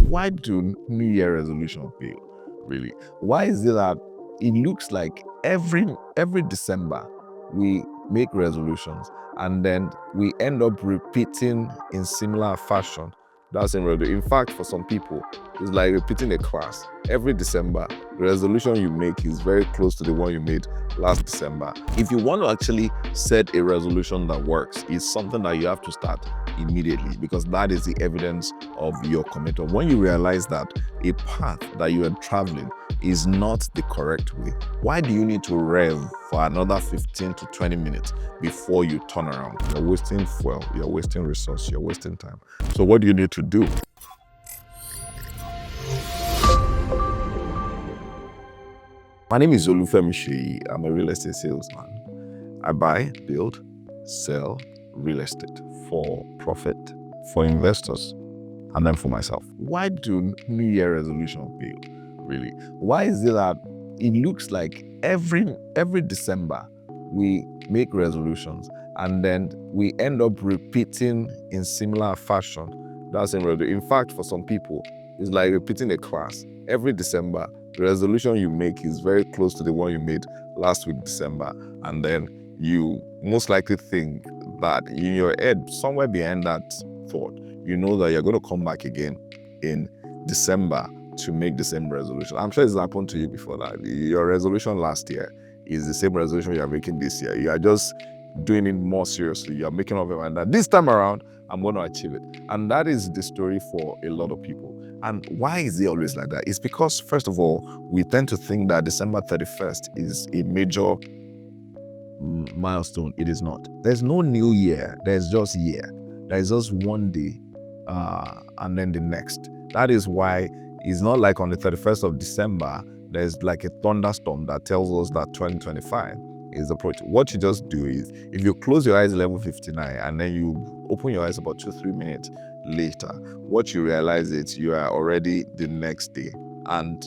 Why do New Year resolution fail? Really? Why is it that it looks like every December we make resolutions and then we end up repeating in similar fashion? That's in reality. In fact, for some people, it's like repeating a class. Every December, the resolution you make is very close to the one you made last December. If you want to actually set a resolution that works, it's something that you have to start immediately, because that is the evidence of your commitment. When you realize that a path that you are traveling is not the correct way, why do you need to rev for another 15 to 20 minutes before you turn around? You're wasting fuel, you're wasting resource, you're wasting time. So what do you need to do? My name is Olufemi Sheyi. I'm a real estate salesman. I buy, build, sell real estate for profit, for investors, and then for myself. Why do New Year resolution fail? Really? Why is it that it looks like every December we make resolutions and then we end up repeating in similar fashion? That's in reality. In fact, for some people, it's like repeating a class. Every December, the resolution you make is very close to the one you made last week, December. And then you most likely think that in your head, somewhere behind that thought, you know that you're going to come back again in December to make the same resolution. I'm sure it's happened to you before that. Your resolution last year is the same resolution you're making this year. You are just doing it more seriously. You're making up your mind that this time around, I'm going to achieve it. And that is the story for a lot of people. And why is it always like that? It's because, first of all, we tend to think that December 31st is a major milestone. It is not. There's no new year. There's just year. There's just one day and then the next. That is why it's not like on the 31st of December, there's like a thunderstorm that tells us that 2025 is approaching. What you just do is, if you close your eyes 11:59 and then you open your eyes about 2-3 minutes later, what you realize is you are already the next day. And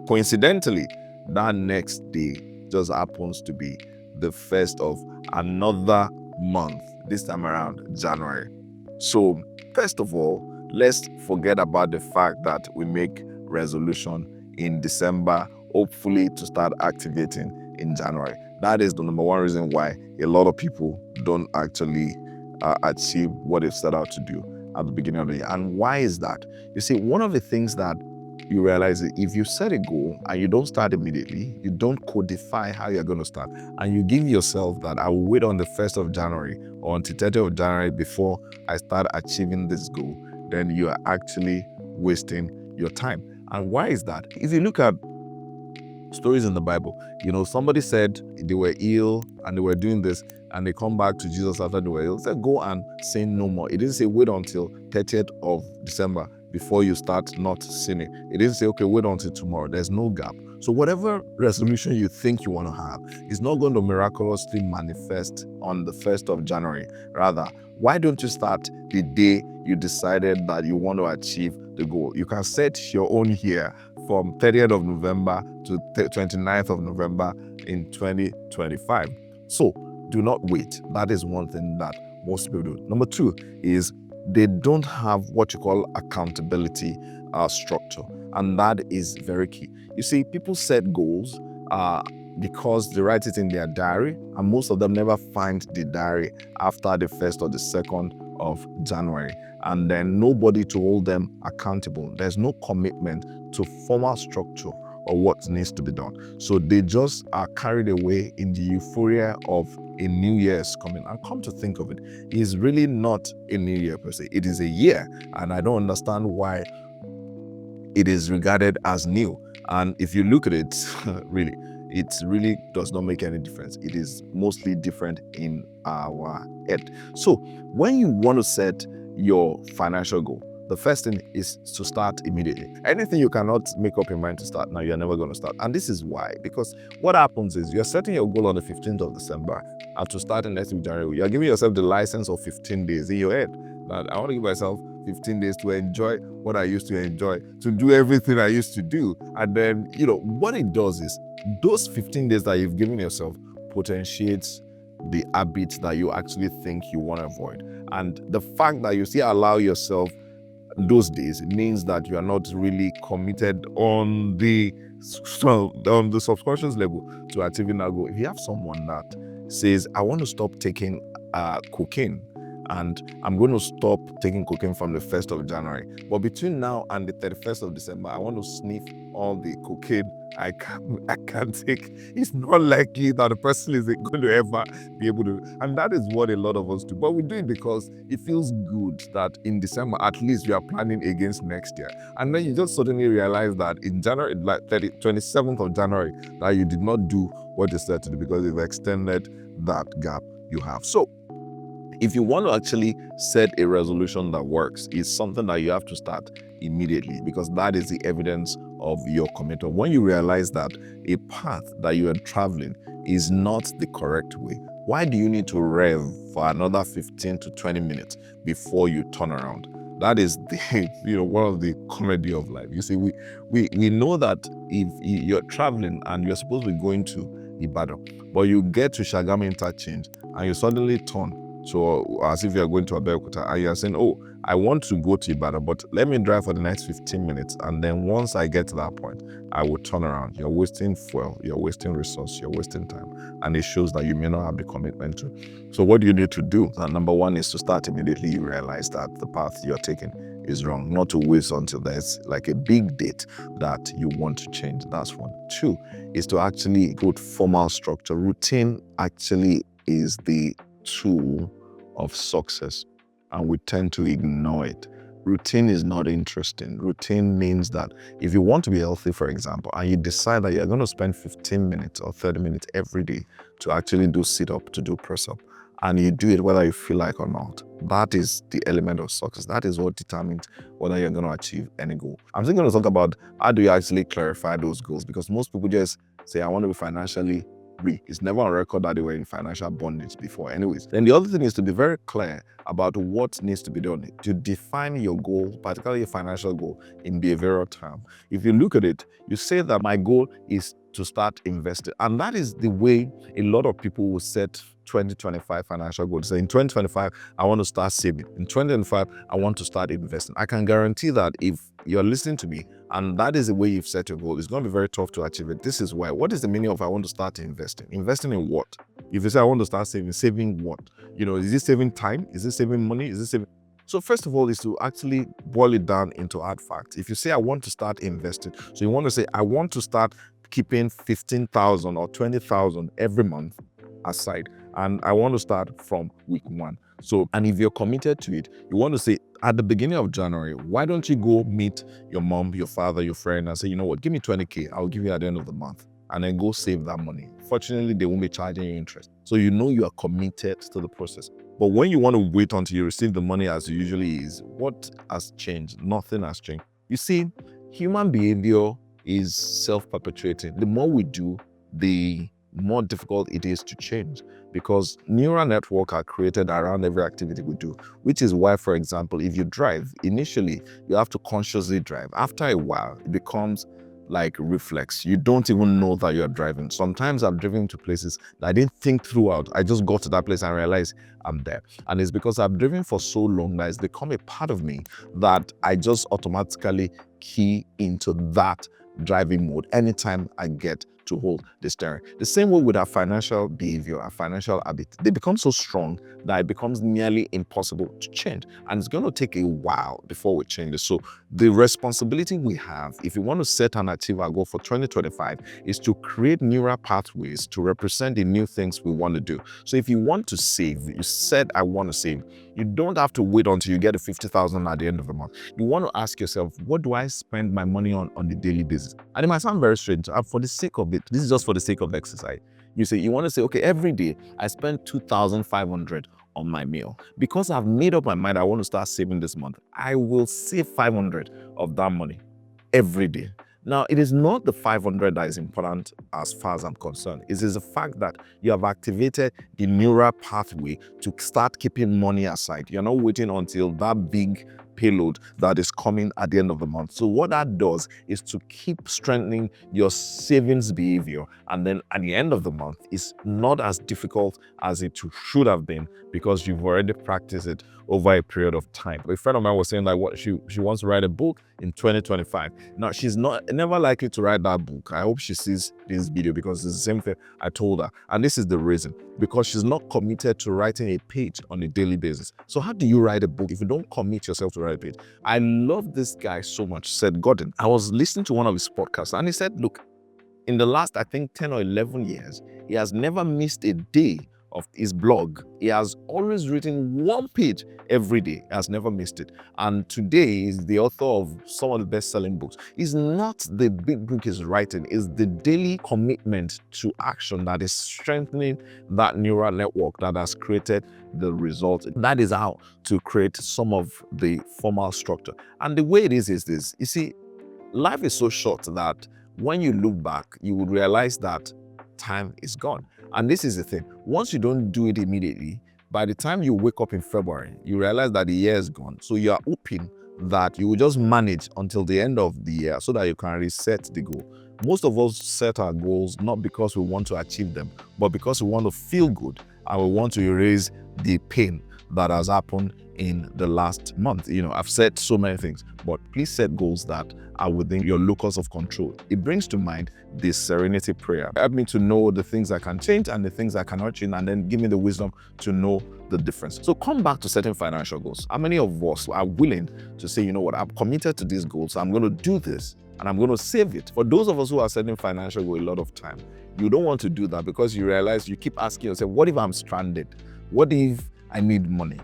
coincidentally, that next day just happens to be the first of another month, this time around January. So first of all, let's forget about the fact that we make resolution in December, hopefully to start activating in January. That is the number one reason why a lot of people don't actually achieve what they've set out to do at the beginning of the year. And why is that? You see, one of the things that you realize is if you set a goal and you don't start immediately, you don't codify how you're going to start, and you give yourself that I will wait on the 1st of January or until 30th of January before I start achieving this goal, then you are actually wasting your time. And why is that? If you look at stories in the Bible, somebody said they were ill and they were doing this, and they come back to Jesus after they were ill. He said, go and sin no more. It didn't say wait until 30th of December before you start not sinning. It didn't say, okay, wait until tomorrow. There's no gap. So whatever resolution you think you want to have is not going to miraculously manifest on the 1st of January. Rather, why don't you start the day you decided that you want to achieve the goal? You can set your own year from 30th of November to 29th of November in 2025. So do not wait. That is one thing that most people do. Number two is they don't have what you call accountability structure. And that is very key. You see, people set goals because they write it in their diary, and most of them never find the diary after the 1st or the 2nd of January. And then nobody to hold them accountable. There's no commitment to formal structure or what needs to be done. So they just are carried away in the euphoria of a new year is coming. And come to think of it, it's really not a new year per se. It is a year, and I don't understand why it is regarded as new. And if you look at it, it really does not make any difference. It is mostly different in our head. So when you want to set your financial goal, the first thing is to start immediately. Anything you cannot make up your mind to start now, you're never going to start. And this is why, because what happens is you're setting your goal on the 15th of December and to start in next week, January. You're giving yourself the license of 15 days in your head. Now, I want to give myself 15 days to enjoy what I used to enjoy, to do everything I used to do. And then, what it does is those 15 days that you've given yourself potentiates the habits that you actually think you want to avoid. And the fact that you still allow yourself those days, it means that you are not really committed on the subconscious level to achieving that goal. If you have someone that says, I want to stop taking cocaine, and I'm going to stop taking cocaine from the 1st of January, but between now and the 31st of December, I want to sniff all the cocaine I can take. It's not likely that the person is going to ever be able to. And that is what a lot of us do. But we do it because it feels good that in December, at least we are planning against next year. And then you just suddenly realize that in January, like 27th of January, that you did not do what you said to do because you've extended that gap you have. So if you want to actually set a resolution that works, it's something that you have to start immediately, because that is the evidence of your commitment. When you realize that a path that you are traveling is not the correct way, why do you need to rev for another 15 to 20 minutes before you turn around? That is the one of the comedy of life. You see, we know that if you're traveling and you're supposed to be going to Ibadan, but you get to Shagamu interchange and you suddenly turn. So as if you're going to Abeokuta and you're saying, oh, I want to go to Ibadan, but let me drive for the next 15 minutes. And then once I get to that point, I will turn around. You're wasting fuel, you're wasting resource, you're wasting time. And it shows that you may not have the commitment to. So what do you need to do? Number one is to start immediately. You realize that the path you're taking is wrong, not to wait until there's like a big date that you want to change. That's one. Two is to actually put formal structure. Routine actually is the tool of success, and we tend to ignore it. Routine is not interesting. Routine means that if you want to be healthy, for example, and you decide that you're going to spend 15 minutes or 30 minutes every day to actually do sit-up, to do press-up, and you do it whether you feel like or not, that is the element of success. That is what determines whether you're going to achieve any goal. I'm still going to talk about how do you actually clarify those goals, because most people just say, I want to be financially free. It's never on record that they were in financial bondage before anyways. Then the other thing is to be very clear about what needs to be done, to define your goal, particularly a financial goal, in behavioral terms. If you look at it, you say that my goal is to start investing. And that is the way a lot of people will set 2025 financial goals. So in 2025, I want to start saving. In 2025, I want to start investing. I can guarantee that if you're listening to me and that is the way you've set your goal, it's going to be very tough to achieve it. This is why. What is the meaning of I want to start investing? Investing in what? If you say I want to start saving, saving what? Is it saving time? Is it saving money? Is it saving? So first of all is to actually boil it down into hard facts. If you say I want to start investing, so you want to say I want to start keeping 15,000 or 20,000 every month aside, and I want to start from week 1. So, and if you're committed to it, you want to say at the beginning of January, why don't you go meet your mom, your father, your friend, and say, you know what, give me 20K, I'll give you at the end of the month, and then go save that money. Fortunately, they won't be charging you interest. So you know you are committed to the process. But when you want to wait until you receive the money as it usually is, what has changed? Nothing has changed. You see, human behavior is self-perpetuating. The more we do, the more difficult it is to change, because neural networks are created around every activity we do, which is why, for example, if you drive, initially, you have to consciously drive. After a while, it becomes like reflex. You don't even know that you're driving. Sometimes I'm driving to places that I didn't think throughout. I just got to that place and realized I'm there. And it's because I've driven for so long that it's become a part of me that I just automatically key into that driving mode anytime I get to hold the steering. The same way with our financial behavior, our financial habit, they become so strong that it becomes nearly impossible to change. And it's going to take a while before we change it. So the responsibility we have, if we want to set and achieve our goal for 2025, is to create neural pathways to represent the new things we want to do. So if you want to save, you said, I want to save, you don't have to wait until you get a 50,000 at the end of the month. You want to ask yourself, what do I spend my money on a daily basis? And it might sound very strange. For the sake of it, this is just for the sake of exercise. You want to say, okay, every day I spend 2,500 on my meal. Because I've made up my mind I want to start saving this month, I will save 500 of that money every day. Now, it is not the 500 that is important as far as I'm concerned. It is the fact that you have activated the neural pathway to start keeping money aside. You're not waiting until that big payload that is coming at the end of the month. So what that does is to keep strengthening your savings behavior, and then at the end of the month, it's not as difficult as it should have been because you've already practiced it over a period of time. A friend of mine was saying like what she wants to write a book in 2025. Now she's never likely to write that book. I hope she sees this video because it's the same thing I told her. And this is the reason, because she's not committed to writing a page on a daily basis. So how do you write a book if you don't commit yourself to write a page? I love this guy so much, Seth Godin. I was listening to one of his podcasts and he said, look, in the last, I think 10 or 11 years, he has never missed a day of his blog. He has always written one page every day. He has never missed it. And today is the author of some of the best-selling books. It's not the big book he's writing, it's the daily commitment to action that is strengthening that neural network that has created the result. That is how to create some of the formal structure. And the way it is this. You see, life is so short that when you look back, you would realize that time is gone. And this is the thing. Once you don't do it immediately, by the time you wake up in February, you realize that the year is gone. So you are hoping that you will just manage until the end of the year so that you can reset the goal. Most of us set our goals not because we want to achieve them, but because we want to feel good and we want to erase the pain that has happened in the last month. I've said so many things, but please set goals that are within your locus of control. It brings to mind this serenity prayer. Help me to know the things I can change and the things I cannot change, and then give me the wisdom to know the difference. So come back to setting financial goals. How many of us are willing to say, you know what, I'm committed to these goals, so I'm going to do this and I'm going to save it? For those of us who are setting financial goals a lot of time, you don't want to do that because you realize you keep asking yourself, what if I'm stranded? What if I need money?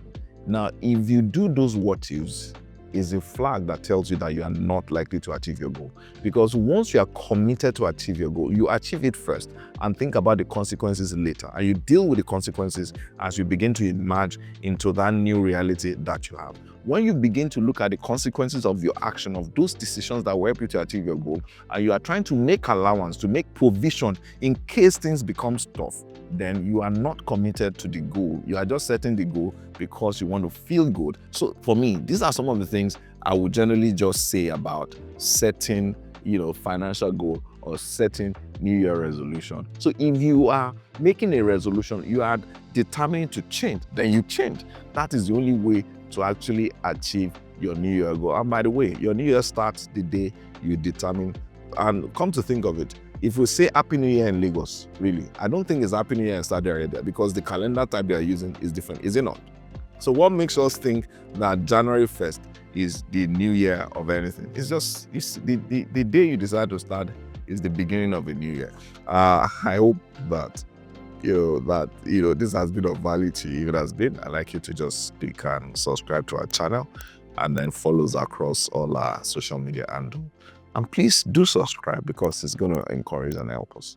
Now, if you do those what ifs, is a flag that tells you that you are not likely to achieve your goal. Because once you are committed to achieve your goal, you achieve it first and think about the consequences later. And you deal with the consequences as you begin to emerge into that new reality that you have. When you begin to look at the consequences of your action, of those decisions that will help you to achieve your goal, and you are trying to make allowance, to make provision in case things become tough, then you are not committed to the goal. You are just setting the goal because you want to feel good. So for me, these are some of the things I would generally just say about setting, financial goal or setting New Year resolution. So if you are making a resolution, you are determining to change, then you change. That is the only way to actually achieve your New Year goal. And by the way, your New Year starts the day you determine. And come to think of it, if we say Happy New Year in Lagos, really, I don't think it's Happy New Year in Saudi Arabia because the calendar type they are using is different, is it not? So what makes us think that January 1st is the new year of anything? It's just the day you decide to start is the beginning of a new year. I hope that this has been of value to you. It has been. I'd like you to just click and subscribe to our channel and then follow us across all our social media handle. And please do subscribe because it's going to encourage and help us.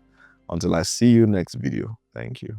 Until I see you next video, thank you.